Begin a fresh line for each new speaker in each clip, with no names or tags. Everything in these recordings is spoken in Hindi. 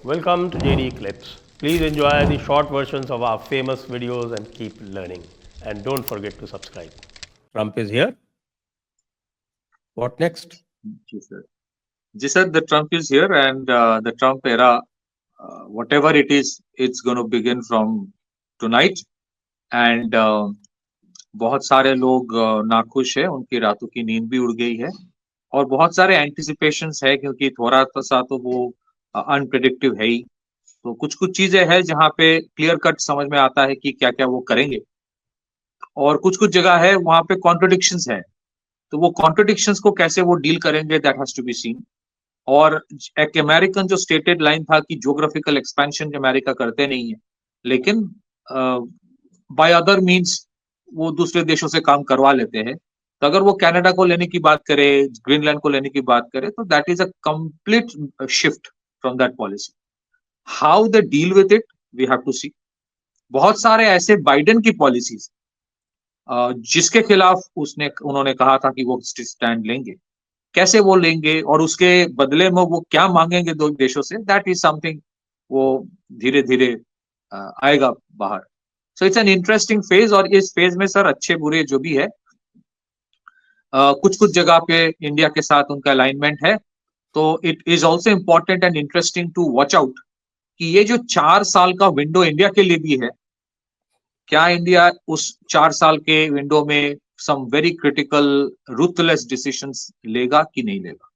Welcome to JD Clips. Please enjoy the short versions of our famous videos and keep learning. And don't forget to subscribe. Trump is here. What next?
Ji sir, the Trump is here, and the Trump era, whatever it is, it's going to begin from tonight. And बहुत सारे लोग नाखुश है, उनकी रातों की नींद भी उड़ गई है, और बहुत सारे एंटिसिपेशंस है, क्योंकि थोड़ा सा तो वो अनप्रेडिक्टिव है ही। तो कुछ कुछ चीजें हैं जहाँ पे क्लियर कट समझ में आता है कि क्या क्या वो करेंगे, और कुछ कुछ जगह है वहां पे कॉन्ट्रोडिक्शंस है। तो वो कॉन्ट्रोडिक्शंस को कैसे वो डील करेंगे, that has to be seen. और एक अमेरिकन जो स्टेटेड लाइन था कि ज्योग्राफिकल एक्सपेंशन अमेरिका करते नहीं है, लेकिन बाय अदर मींस वो दूसरे देशों से काम करवा लेते हैं। तो अगर वो कनाडा को लेने की बात करे, ग्रीनलैंड को लेने की बात करे, तो that is a complete shift from that policy. How they deal with it, we have to see. बहुत सारे ऐसे बाइडेन की पॉलिसीज जिसके खिलाफ उन्होंने कहा था कि वो स्टैंड लेंगे, कैसे वो लेंगे और उसके बदले में वो क्या मांगेंगे दो देशों से, दैट इज समथिंग वो धीरे धीरे आएगा बाहर। So it's an interesting phase, और इस फेज में सर अच्छे बुरे जो भी है, कुछ कुछ जगह पे इंडिया के साथ उनका अलाइनमेंट है। तो it is also important and interesting to watch out कि ये जो 4 साल का विंडो इंडिया के लिए भी है, क्या इंडिया उस 4 साल के विंडो में some very critical ruthless decisions लेगा कि नहीं लेगा।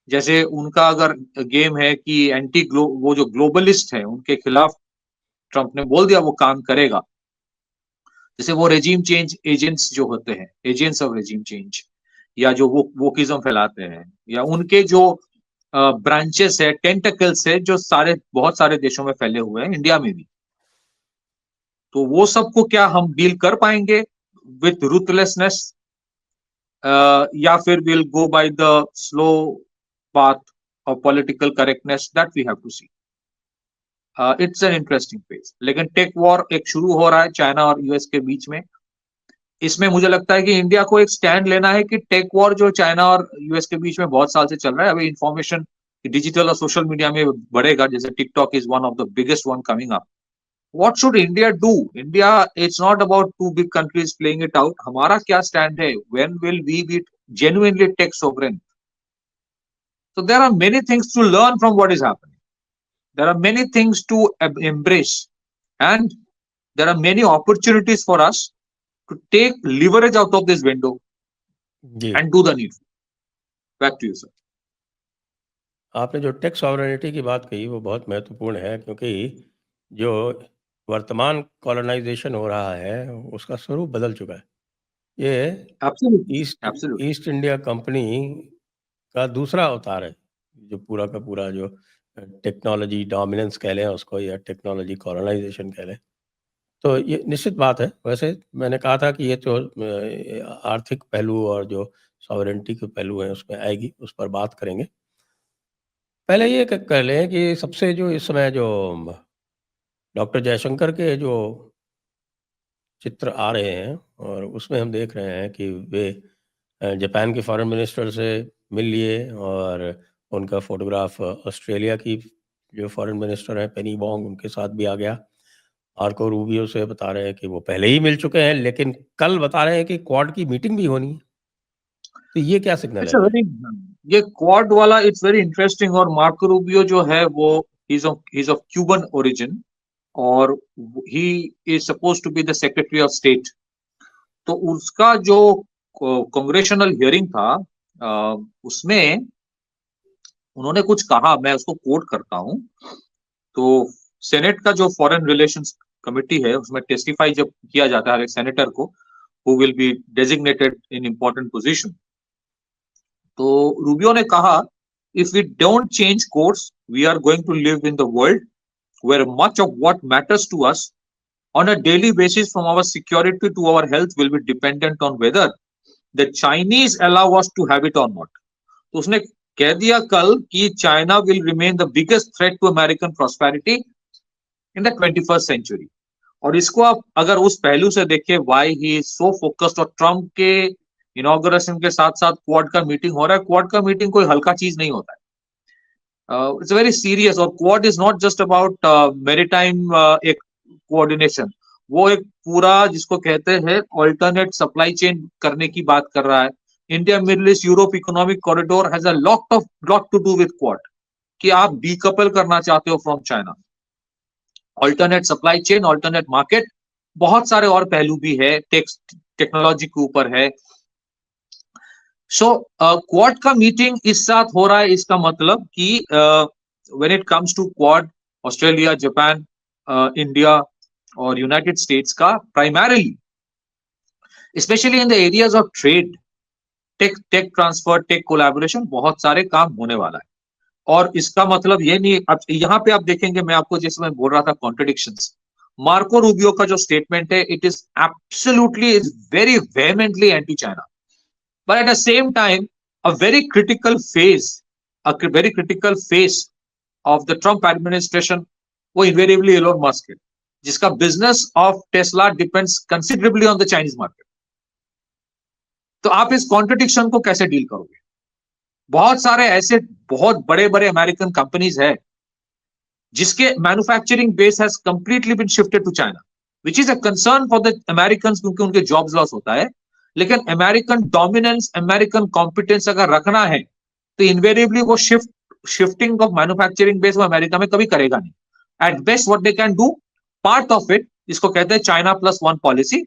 जैसे उनका अगर गेम है कि वो जो ग्लोबलिस्ट है उनके खिलाफ ट्रंप ने बोल दिया वो काम करेगा। जैसे वो रेजिम चेंज एजेंट्स जो होते हैं, एजेंट्स ऑफ रेजिम चेंज, या जो वोकिज्म फैलाते हैं, या उनके जो ब्रांचेस है, टेंटकल्स है, जो बहुत सारे देशों में फैले हुए हैं, इंडिया में भी। तो वो सबको क्या हम डील कर पाएंगे विथ रूथलेसनेस, या फिर will go by the slow path of political correctness, that we have to see. It's an interesting phase. लेकिन टेक वॉर एक शुरू हो रहा है चाइना और यूएस के बीच में। इसमें मुझे लगता है कि इंडिया को एक स्टैंड लेना है कि टेक वॉर जो चाइना और यूएस के बीच में बहुत साल से चल रहा है, अभी इंफॉर्मेशन डिजिटल और सोशल मीडिया में बढ़ेगा, जैसे TikTok is one of the biggest one coming up. What should India do? India, it's not about two big countries playing it out. हमारा क्या stand है? When will we be genuinely tech sovereign? So there are many things to learn from what is happening. There are many things to embrace, and there are many opportunities for us to take leverage out of this window and do the needful. Back to you, sir.
आपने जो टेक सॉवरेनिटी की बात कही वो बहुत महत्वपूर्ण है, क्योंकि जो वर्तमान कॉलोनाइजेशन हो रहा है उसका स्वरूप बदल चुका है। ये ईस्ट इंडिया कंपनी का दूसरा अवतार है, जो पूरा का पूरा जो टेक्नोलॉजी डोमिनेंस कह लें उसको, या टेक्नोलॉजी कॉलोनाइजेशन कह लें। तो ये निश्चित बात है। वैसे मैंने कहा था कि ये तो आर्थिक पहलू और जो सॉवरेनिटी के पहलू हैं उसमें आएगी, उस पर बात करेंगे। पहले ये कह लें कि सबसे जो इस समय जो डॉक्टर जयशंकर के जो चित्र आ रहे हैं, और उसमें हम देख रहे हैं कि वे जापान के फॉरेन मिनिस्टर से मिल लिए, और उनका फोटोग्राफ ऑस्ट्रेलिया की जो फॉरेन मिनिस्टर है पेनी वोंग, उनके साथ भी आ गया। मार्को रूबियो से बता रहे हैं कि वो पहले ही मिल चुके हैं, लेकिन कल बता रहे हैं कि क्वाड की मीटिंग भी होनी है। तो ये क्या सिग्नल है?
ये क्वाड वाला इट्स वेरी इंटरेस्टिंग। और मार्को रूबियो जो है वो इज ऑफ क्यूबन ओरिजिन, और he is supposed to be the secretary of state. तो उसका जो कांग्रेशनल हियरिंग था, उसमें उन्होंने कुछ कहा, मैं उसको कोट करता हूं। तो सेनेट का जो फॉरेन रिलेशंस कमिटी है, उसमें टेस्टिफाई जब किया जाता है एक सेनेटर को, who will be designated in important position, तो रूबियो ने कहा, if we don't change course, we are going to live in the world where much of what matters to us on a daily basis, from our security to our health, will be dependent on whether the Chinese allow us to have it or not. तो उसने कह दिया कल कि China will remain the biggest threat to American prosperity in the 21st century. और इसको आप अगर उस पहलू से देखें, why he is so focused, और ट्रम्प के इनॉग्रेशन के साथ साथ क्वाड का मीटिंग हो रहा है। क्वाड का मीटिंग कोई हल्का चीज नहीं होता है। It's very serious. और Quad is not just about maritime एक coordination. वो एक पूरा जिसको कहते हैं alternate supply chain करने की बात कर रहा है. India, Middle East, Europe economic corridor has a lot to do with Quad. कि आप decouple करना चाहते हो from China. Alternate supply chain, alternate market, बहुत सारे और पहलू भी है. टेक्नोलॉजी के ऊपर है. सो क्वाड का मीटिंग इस साथ हो रहा है. इसका मतलब कि when it comes to Quad, Australia, Japan, India और यूनाइटेड स्टेट्स का primarily, specially in the areas of trade, tech transfer, tech collaboration, बहुत सारे काम होने वाला है. और इसका मतलब ये नहीं, अब यहाँ पे आप देखेंगे, मैं आपको जैसे मैं बोल रहा था कॉन्ट्रडिक्शंस, मार्को रूबियो का जो स्टेटमेंट है, it is absolutely, is very vehemently anti China. But at the same time, a very critical phase of the Trump administration, वो invariably Elon Musk है, जिसका business of Tesla depends considerably on the Chinese market. तो आप इस contradiction को कैसे डील करोगे? बहुत सारे ऐसे बहुत बड़े-बड़े अमेरिकन कंपनीज है जिसके manufacturing base has completely been shifted to China, which is a concern for the Americans, क्योंकि उनके जॉब्स लॉस होता है. लेकिन अमेरिकन डोमिनेंस, अमेरिकन कॉम्पिटेंस अगर रखना है तो इनवेरिएबली वो शिफ्टिंग ऑफ मैन्युफैक्चरिंग बेस वो अमेरिका में कभी करेगा नहीं. At best what they can do, part of it, इसको कहते हैं China plus one policy,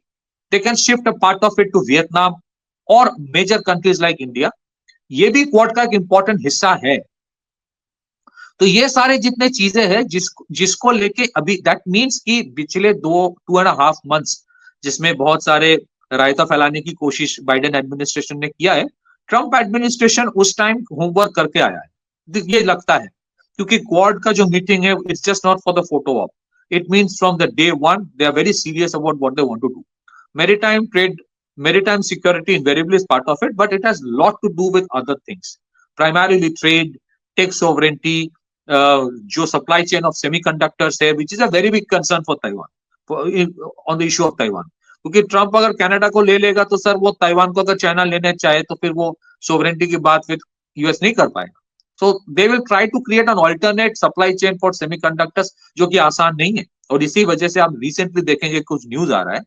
they can shift a part of it to Vietnam और मेजर कंट्रीज लाइक इंडिया. ये भी क्वाड का एक इंपॉर्टेंट हिस्सा है. तो ये सारे जितने चीजें हैं जिसको लेके अभी, दैट मीन्स कि पिछले 2.5 months जिसमें बहुत सारे रायता फैलाने की कोशिश बाइडेन एडमिनिस्ट्रेशन ने किया है, ट्रंप एडमिनिस्ट्रेशन उस टाइम होमवर्क करके आया है, ये लगता है. क्योंकि क्वाड का जो मीटिंग है, it's just not for the photo op. It means from the day one they are very serious about what they want to do. Maritime trade, maritime security invariably is part of it, but it has lot to do with other things, primarily trade, tech sovereignty, जो सप्लाई चेन ऑफ सेमीकंडक्टर्स है, which is a very big concern for Taiwan, on the issue of Taiwan. क्योंकि ट्रंप अगर कनाडा को ले लेगा तो सर वो ताइवान को अगर चाइना लेने चाहे तो फिर वो सोवरेनिटी की बात फिर यूएस नहीं कर पाएगा. So they will try to create an alternate supply chain for semiconductors, जो कि आसान नहीं है. और इसी वजह से आप रिसेंटली देखेंगे कुछ न्यूज आ रहा है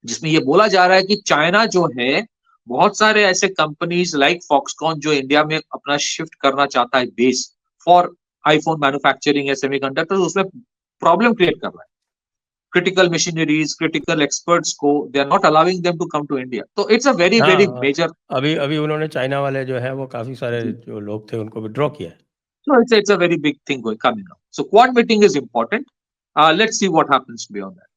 जिसमें ये बोला जा रहा है कि चाइना जो है, बहुत सारे ऐसे कंपनीज लाइक फॉक्सकॉन जो इंडिया में अपना शिफ्ट करना चाहता है बेस फॉर आईफोन मैन्युफैक्चरिंग या सेमीकंडक्टर्स, उसमें प्रॉब्लम क्रिएट कर रहा है. critical machineries, critical experts को, they are not allowing them to come to India. So it's a very very major.
अभी उन्होंने चाइना वाले जो है वो काफी सारे जो लोग थे उनको विड्रॉ किया है.
So it's a very big thing coming up. So Quad meeting is important. Let's see what happens beyond that.